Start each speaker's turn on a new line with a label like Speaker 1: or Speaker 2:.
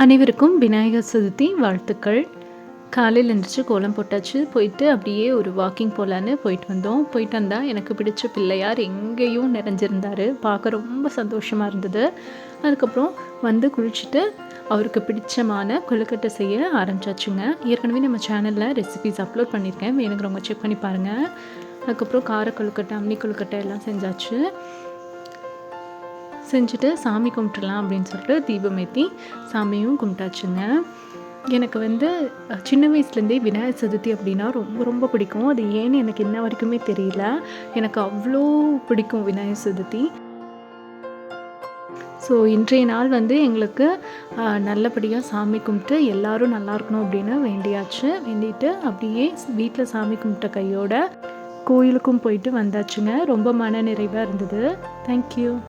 Speaker 1: அனைவருக்கும் விநாயகர் சதுர்த்தி வாழ்த்துக்கள். காலையில் எழுந்திரிச்சு கோலம் போட்டாச்சு. போயிட்டு அப்படியே ஒரு வாக்கிங் போகலான்னு போயிட்டு வந்தோம். போயிட்டு வந்தால் எனக்கு பிடிச்ச பிள்ளையார் எங்கேயும் நிறைஞ்சிருந்தார். பார்க்க ரொம்ப சந்தோஷமாக இருந்தது. அதுக்கப்புறம் வந்து குளிச்சுட்டு அவருக்கு பிடிச்சமான கொழுக்கட்டை செய்ய ஆரம்பிச்சாச்சுங்க. ஏற்கனவே நம்ம சேனலில் ரெசிபிஸ் அப்லோட் பண்ணியிருக்கேன், வேணுங்கிறவங்க செக் பண்ணி பாருங்கள். அதுக்கப்புறம் கார கொழுக்கட்டை, அம்மி கொழுக்கட்டை எல்லாம் செஞ்சாச்சு. செஞ்சுட்டு சாமி கும்பிட்டுலாம் அப்படின்னு சொல்லிட்டு தீபம் ஏற்றி சாமியும் கும்பிட்டாச்சுங்க. எனக்கு வந்து சின்ன வயசுலேருந்தே விநாயகர் சதுர்த்தி அப்படின்னா ரொம்ப ரொம்ப பிடிக்கும். அது ஏன்னு எனக்கு இன்ன வரைக்குமே தெரியல. எனக்கு அவ்வளோ பிடிக்கும் விநாயகர் சதுர்த்தி. ஸோ இன்றைய நாள் வந்து எங்களுக்கு நல்லபடியாக சாமி கும்பிட்டு எல்லோரும் நல்லா இருக்கணும் அப்படின்னு வேண்டியாச்சு. வேண்டிட்டு அப்படியே வீட்டில் சாமி கும்பிட்ட கையோட கோயிலுக்கும் போயிட்டு வந்தாச்சுங்க. ரொம்ப மன நிறைவாக இருந்தது. தேங்க்யூ.